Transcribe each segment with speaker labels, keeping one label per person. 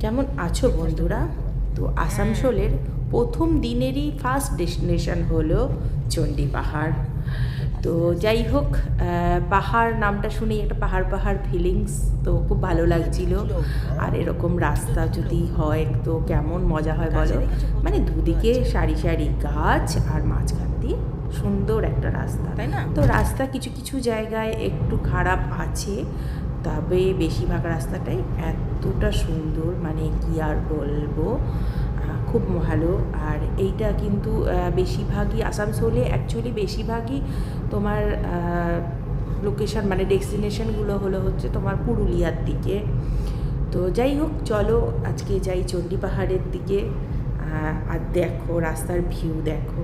Speaker 1: কেমন আছো বন্ধুরা? তো আসানসোলের প্রথম দিনেরই ফার্স্ট ডেস্টিনেশন হলো চণ্ডী পাহাড়। তো যাই হোক, পাহাড় নামটা শুনেই একটা পাহাড় পাহাড় ফিলিংস, তো খুব ভালো লাগছিল। আর এরকম রাস্তা যদি হয় তো কেমন মজা হয় বলো, মানে দুদিকে সারি সারি গাছ আর মাঝখান দিয়ে সুন্দর একটা রাস্তা, তাই না? তো রাস্তা কিছু কিছু জায়গায় একটু খারাপ আছে, তবে বেশিরভাগ রাস্তাটাই এতটা সুন্দর, মানে কি আর বলবো, খুব ভালো। আর এইটা কিন্তু বেশিরভাগই আসানসোলে, অ্যাকচুয়ালি বেশিরভাগই তোমার লোকেশান মানে ডেস্টিনেশনগুলো হচ্ছে তোমার পুরুলিয়ার দিকে। তো যাই হোক, চলো আজকে যাই চণ্ডী পাহাড়ের দিকে। আর দেখো রাস্তার ভিউ দেখো।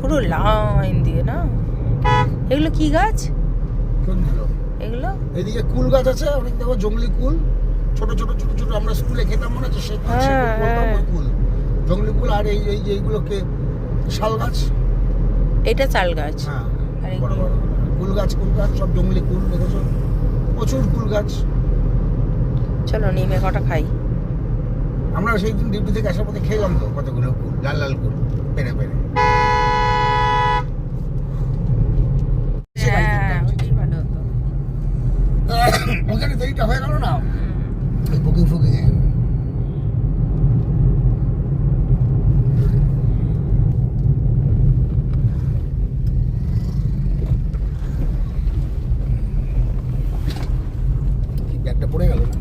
Speaker 1: পুরো লাইন দিয়ে না। এগুলো কি গাছ? এগুলো
Speaker 2: এদিকে কুল গাছ আছে, অনেক দেখো জঙ্গলি কুল, ছোট ছোট ছোট ছোট, আমরা স্কুলে খেতাম মনে আছে সেই কুল, জঙ্গলি কুল। আর এই এই এইগুলোকে শাল গাছ,
Speaker 1: এটা চাল গাছ।
Speaker 2: হ্যাঁ, বড় বড় কুল গাছ সব জঙ্গলি কুল দেখেছো, প্রচুর কুল গাছ।
Speaker 1: চলো নেমে কটা খাই।
Speaker 2: আমরা সেই দিন ডিউটি থেকে আসার পথে খেলাম তো কতগুলো কুল, লাল লাল কুল পেরে পেরে। ওখানে দেরিটা হয়ে গেল না ওই বুকিং ফুকিং এ। ব্যাগটা পড়ে গেল না।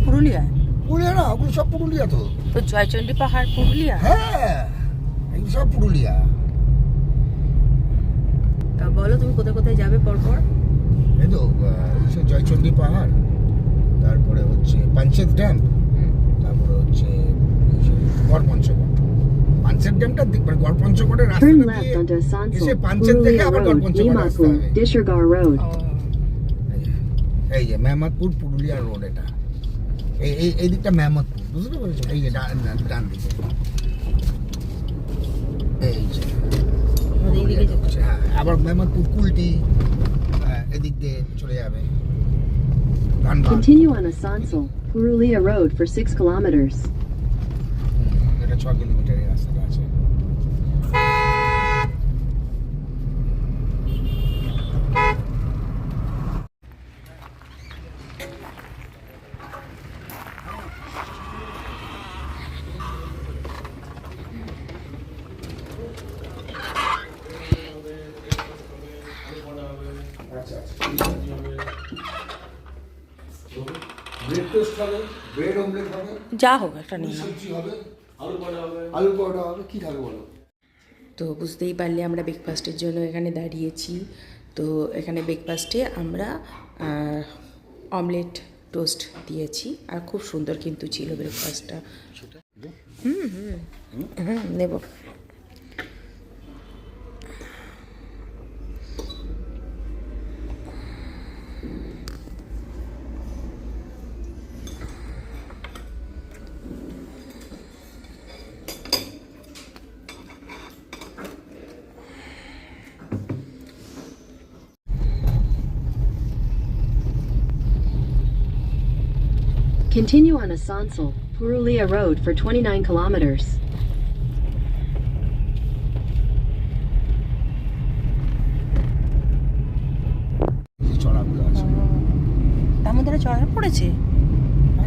Speaker 1: পুরুলিয়া?
Speaker 2: পুরুলিয়া না, ওগুলো সব পুরুলিয়া। তো
Speaker 1: তো জয়চণ্ডী পাহাড় পুরুলিয়া?
Speaker 2: হ্যাঁ, এগুলো সব পুরুলিয়া।
Speaker 1: তা বলো তুমি কোথায় কোথায় যাবে পরপর?
Speaker 2: এই তো জয়চণ্ডী পাহাড়, তারপরে হচ্ছে পাঞ্চেত ড্যাম, তারপরে হচ্ছে গড় পঞ্চকোট। পাঞ্চেত ড্যামটা মানে গড় পঞ্চকোটের রাস্তা দিয়ে এসে পাঞ্চেত থেকে আবার গড় পঞ্চকোট রাস্তা হবে। এই যে মেহমদপুর পুরুলিয়া রোড, এটা এই দিকটা মেহমদপুর, বুঝতে পেরেছো? এই যে ডান দিকে এই যে হ্যাঁ, আবার মেহমদপুর কুলটি এদিক দিয়ে চলে যাবে।
Speaker 3: Continue on Asansol, Purulia Road for 6 kilometers.
Speaker 2: এটা 6 কিলোমিটারের রাস্তা আছে।
Speaker 1: যা হোক একটা নিয়ে
Speaker 2: আলু পরোটা হবে, কি খাবে বলো?
Speaker 1: তো বুঝতেই পারলে আমরা ব্রেকফাস্টের জন্য এখানে দাঁড়িয়েছি। তো এখানে ব্রেকফাস্টে আমরা অমলেট টোস্ট দিয়েছি, আর খুব সুন্দর কিন্তু ছিল ব্রেকফাস্টটা। নেব।
Speaker 3: Continue on Asansol, Purulia Road for 29 kilometers.
Speaker 2: চড়াগুলো আছে,
Speaker 1: তার মধ্যে চড়া পড়েছে।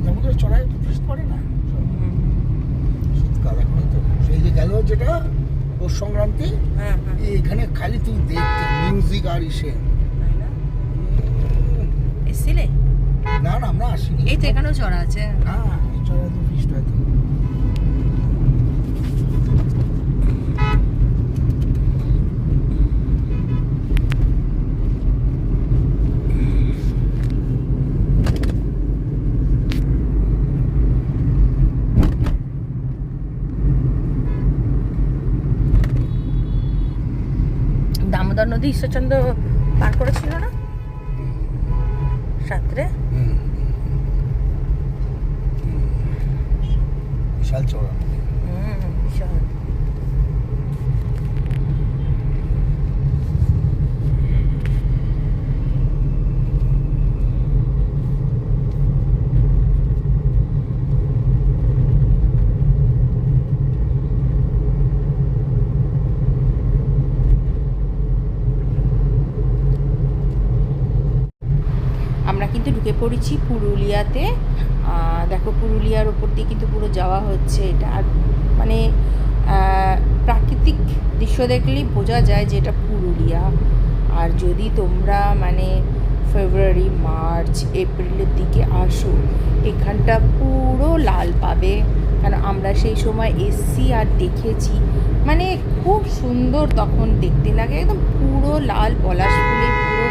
Speaker 2: সমুদ্রে চড়াই পড়ে না শীতকাল। এখন তো সেই যে গেল যেটা পৌষ সংক্রান্তি, এখানে খালি তুই দেখতে মিউজিক আর ইসে।
Speaker 1: এসছিলে?
Speaker 2: না না, আমরা আসিনি।
Speaker 1: এই তো এখানেও চড়া আছে।
Speaker 2: হ্যাঁ, এই চড়া তো ফিস্ট হয় তো।
Speaker 1: দামোদর নদী ঈশ্বরচন্দ্র পার করেছিল না রাত্রে?
Speaker 2: বিশাল চওড়া।
Speaker 1: বিশাল। আমরা কিন্তু ঢুকে পড়েছি পুরুলিয়াতে। দেখো পুরুলিয়ার ওপর দিয়ে কিন্তু পুরো যাওয়া হচ্ছে এটা। আর মানে প্রাকৃতিক দৃশ্য দেখলেই বোঝা যায় যে এটা পুরুলিয়া। আর যদি তোমরা মানে ফেব্রুয়ারি, মার্চ, এপ্রিলের দিকে আসো, এখানটা পুরো লাল পাবে। কারণ আমরা সেই সময় এসছি আর দেখেছি, মানে খুব সুন্দর তখন দেখতে লাগে, একদম পুরো লাল পলাশ ফুলে পুরো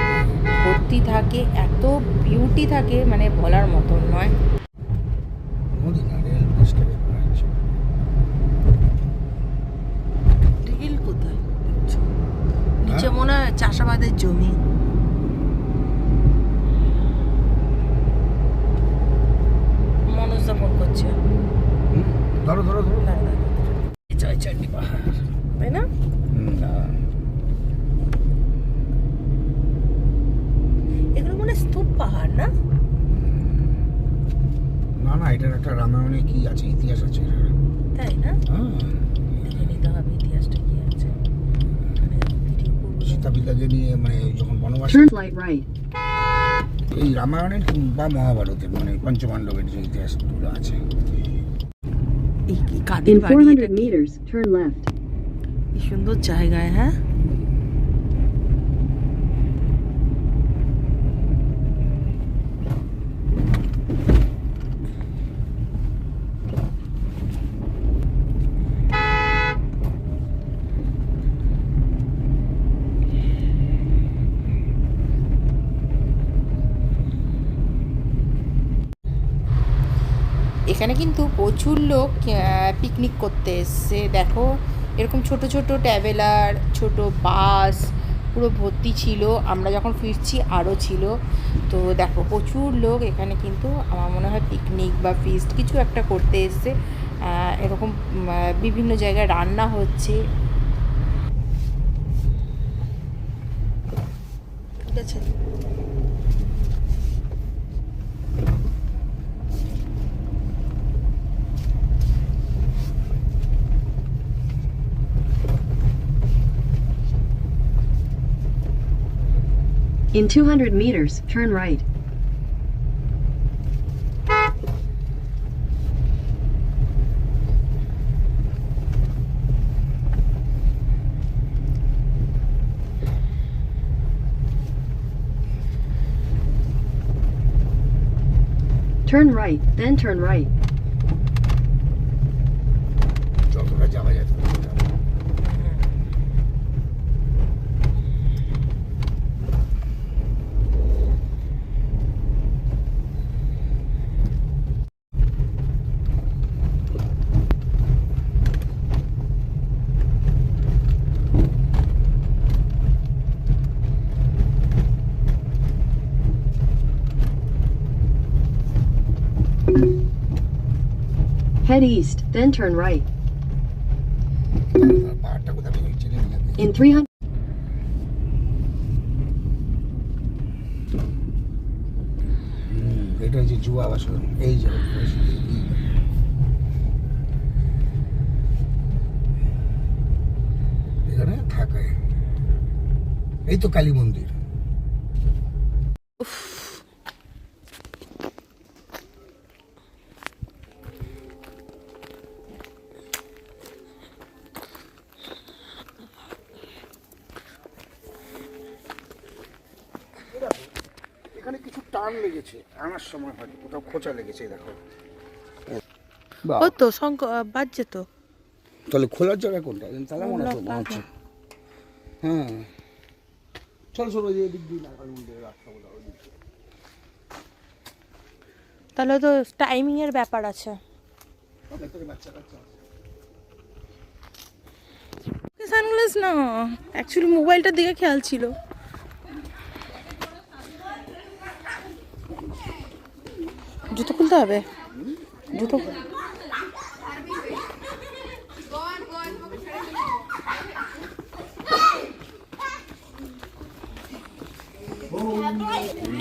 Speaker 1: ভর্তি থাকে, এত বিউটি থাকে মানে বলার মতন নয়।
Speaker 2: নদী না, রেল ব্রিজটা ব্যাপার আছে।
Speaker 1: রেল কোথায়? নিচে মনে হয় চাষাবাদের জমি। মনোজদা ফোন করছে।
Speaker 2: ধরো ধরো ধরো।
Speaker 1: জয়চন্ডী পাহাড়, তাই না? এগুলো মনে হয় স্তূপ পাহাড় না?
Speaker 2: না না, এটার একটা রামায়ণে কি আছে, ইতিহাস আছে এটার।
Speaker 1: তাই না? দেখে নিতে হবে ইতিহাসটা কি আছে।
Speaker 2: সীতা পিতাকে নিয়ে মানে যখন বনবাসে,
Speaker 3: Turn light right.
Speaker 2: এই রামায়ণের বা মহাভারতের মানে পঞ্চপাণ্ডবের যে ইতিহাসগুলো আছে।
Speaker 1: এই কি কাদের
Speaker 3: In
Speaker 1: বাড়ি?
Speaker 3: 400 meters, turn left.
Speaker 1: কি সুন্দর জায়গায়, হ্যাঁ? এখানে কিন্তু প্রচুর লোক পিকনিক করতে এসছে। দেখো এরকম ছোট ছোট ট্রাভেলার, ছোট বাস পুরো ভর্তি ছিল। আমরা যখন ফিরছি আরও ছিল। তো দেখো প্রচুর লোক এখানে কিন্তু আমার মনে হয় পিকনিক বা ফিস্ট কিছু একটা করতে এসছে। এরকম বিভিন্ন জায়গায় রান্না হচ্ছে। ঠিক আছে।
Speaker 3: In 200 meters, turn right. Turn right, then turn right.
Speaker 2: যতটা যাওয়া যায় ততটা যাবো।
Speaker 3: Head east, then turn right.
Speaker 2: পাহাড়টা কোথা থেকে চিনে নিলাম।
Speaker 3: In 300.
Speaker 2: এটা হচ্ছে জুয়া বাসন, এই যে এখানে থাকে। এই তো কালী মন্দির। এখানে কিছু টান লেগেছে, আনার সময় হয়তো কোথাও খোঁচা লেগেছে, দেখো।
Speaker 1: ও তো বাজছে তো।
Speaker 2: তাহলে খোলার জায়গা কোনটা? তাহলে মনে হচ্ছে হ্যাঁ। চল চলো, যে দিক দিয়ে না কালী মন্দিরের রাস্তা বলা ওই দিক দিয়ে।
Speaker 1: তাহলে তো টাইমিং এর ব্যাপার আছে। সানগ্লাস না, অ্যাকচুয়ালি মোবাইলটার দিকে খেয়াল ছিল। জুতো খুলতে হবে, জুতো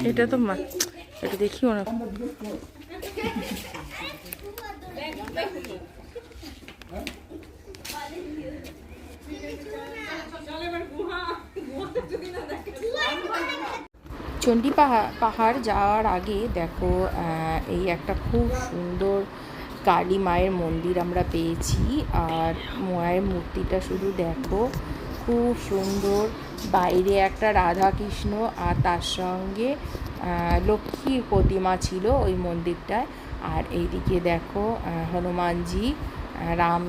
Speaker 1: এটা তো এটা দেখিও না। চণ্ডী পাহাড় যাওয়ার আগে দেখো এই একটা খুব সুন্দর কালী মায়ের মন্দির আমরা পেয়েছি। আর মায়ের মূর্তিটা শুধু দেখো, খুব সুন্দর। বাইরে একটা রাধা কৃষ্ণ আর তার সঙ্গে লক্ষ্মীর প্রতিমা ছিল ওই মন্দিরটায়। আর এইদিকে দেখো হনুমানজি, রাম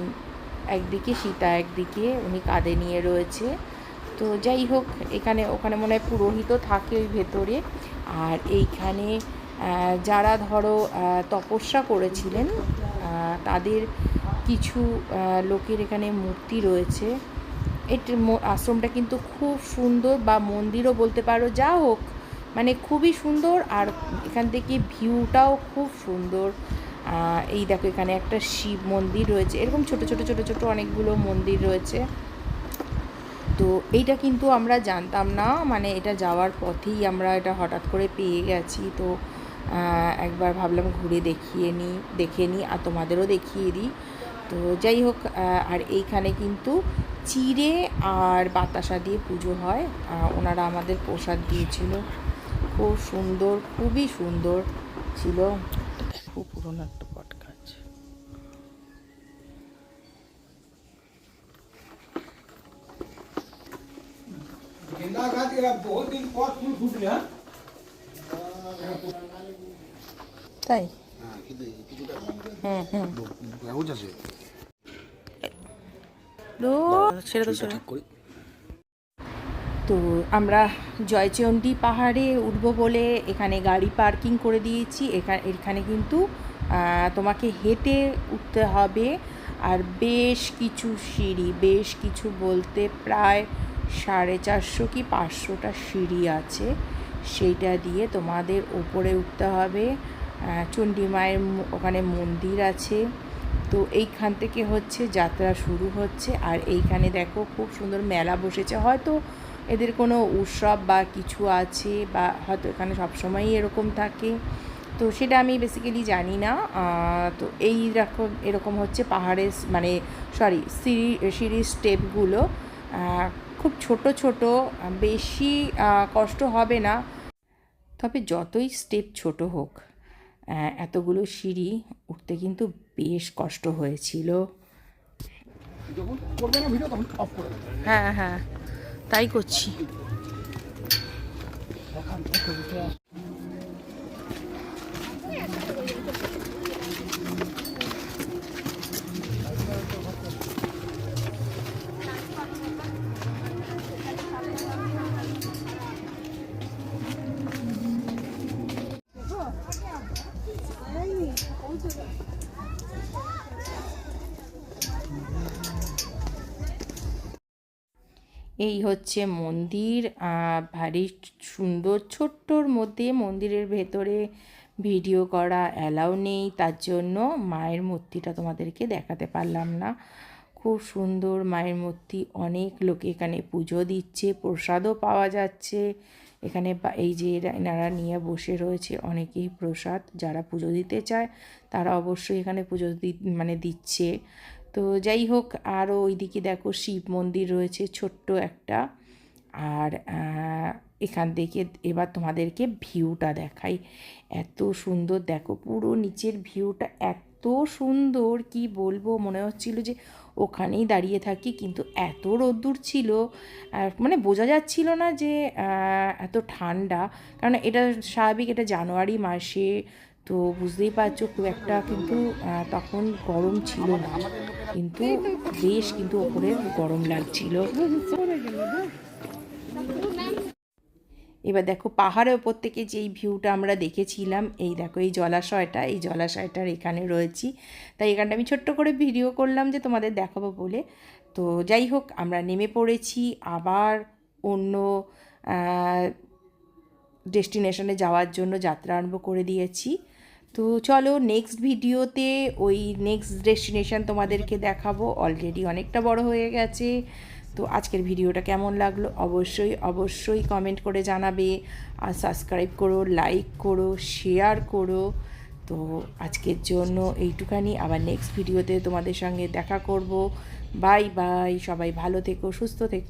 Speaker 1: একদিকে, সীতা একদিকে, উনি কাঁধে নিয়ে রয়েছে। তো যাই হোক, ওখানে মনে হয় পুরোহিত থাকে ওই ভেতরে। আর এইখানে যারা ধরো তপস্যা করেছিলেন তাদের কিছু লোকের এখানে মূর্তি রয়েছে। এটা আশ্রমটা কিন্তু খুব সুন্দর, বা মন্দিরও বলতে পারো, যা হোক মানে খুবই সুন্দর। আর এখান থেকে ভিউটাও খুব সুন্দর। এই দেখো এখানে একটা শিব মন্দির রয়েছে, এরকম ছোট ছোট ছোট ছোট অনেকগুলো মন্দির রয়েছে। তো এইটা কিন্তু আমরা জানতাম না, মানে এটা যাওয়ার পথেই আমরা এটা হঠাৎ করে পেয়ে গেছি। তো একবার ভাবলাম ঘুরে দেখে নিই আর তোমাদেরও দেখিয়ে দিই। তো যাই হোক, আর এইখানে কিন্তু চিড়ে আর বাতাসা দিয়ে পুজো হয়। ওনারা আমাদের প্রসাদ দিয়েছিল, খুব সুন্দর, খুবই সুন্দর ছিল। খুব পুরোনো একটা বট গাছ। তাই তো আমরা জয়চণ্ডী পাহাড়ে উঠবো বলে এখানে গাড়ি পার্কিং করে দিয়েছি। এখানে কিন্তু তোমাকে হেঁটে উঠতে হবে। আর বেশ কিছু সিঁড়ি, বেশ কিছু বলতে প্রায় 450 কি 500টা সিঁড়ি আছে, সেইটা দিয়ে তোমাদের ওপরে উঠতে হবে। চণ্ডী মায়ের ওখানে মন্দির আছে। তো এইখান থেকে হচ্ছে যাত্রা শুরু হচ্ছে। আর এইখানে দেখো খুব সুন্দর মেলা বসেছে, হয়তো এদের কোনো উৎসব বা কিছু আছে, বা হয়তো এখানে সবসময়ই এরকম থাকে, তো সেটা আমি বেসিক্যালি জানি না। তো এরকম হচ্ছে পাহাড়ের মানে সিঁড়ির স্টেপগুলো খুব ছোট ছোট, বেশি কষ্ট হবে না। তবে যতই স্টেপ ছোট হোক, এতগুলো সিঁড়ি উঠতে কিন্তু বেশ কষ্ট হয়েছিল। হ্যাঁ হ্যাঁ, তাই করছি। এই হচ্ছে মন্দির, ভারী সুন্দর। ছোট্টর মধ্যে মন্দিরের ভেতরে ভিডিও করা অ্যালাউ নেই, তার জন্য মায়ের মূর্তিটা তোমাদেরকে দেখাতে পারলাম না। খুব সুন্দর মায়ের মূর্তি, অনেক লোকে এখানে পুজো দিচ্ছে, প্রসাদও পাওয়া যাচ্ছে এখানে। এই যে এনারা নিয়ে বসে রয়েছে অনেকেই প্রসাদ, যারা পুজো দিতে চায় তারা অবশ্যই এখানে পুজো দিচ্ছে। তো যাই হোক, আরও ওইদিকে দেখো শিব মন্দির রয়েছে ছোট্ট একটা। আর এখান থেকে এবার তোমাদেরকে ভিউটা দেখাই, এত সুন্দর দেখো, পুরো নিচের ভিউটা এত সুন্দর, কি বলবো, মনে হচ্ছিল যে ওখানেই দাঁড়িয়ে থাকি। কিন্তু এত রোদ্দুর ছিল, মানে বোঝা যাচ্ছিল না যে এত ঠান্ডা, কারণ এটা স্বাভাবিক, এটা জানুয়ারি মাসে, তো বুঝতেই পারছো খুব একটা কিন্তু তখন গরম ছিল না, কিন্তু বেশ কিন্তু ওপরে গরম লাগছিল। এবার দেখো পাহাড়ের ওপর থেকে যেই ভিউটা আমরা দেখেছিলাম, এই দেখো এই জলাশয়টার এখানে রয়েছি। তাই এখানটা আমি ছোট্ট করে ভিডিও করলাম যে তোমাদের দেখাবো বলে। তো যাই হোক, আমরা নেমে পড়েছি আবার অন্য ডেস্টিনেশনে যাওয়ার জন্য যাত্রা আরম্ভ করে দিয়েছি। তো চলো নেক্সট ভিডিওতে ওই নেক্সট ডেস্টিনেশন তোমাদেরকে দেখাবো। অলরেডি অনেকটা বড় হয়ে গেছে। তো আজকের ভিডিওটা কেমন লাগলো অবশ্যই কমেন্ট করে জানাবে, আর সাবস্ক্রাইব করো, লাইক করো, শেয়ার করো। তো আজকের জন্য এইটুখানি, আবার নেক্সট ভিডিওতে তোমাদের সঙ্গে দেখা করব। বাই বাই, সবাই ভালো থেকো, সুস্থ থেকো।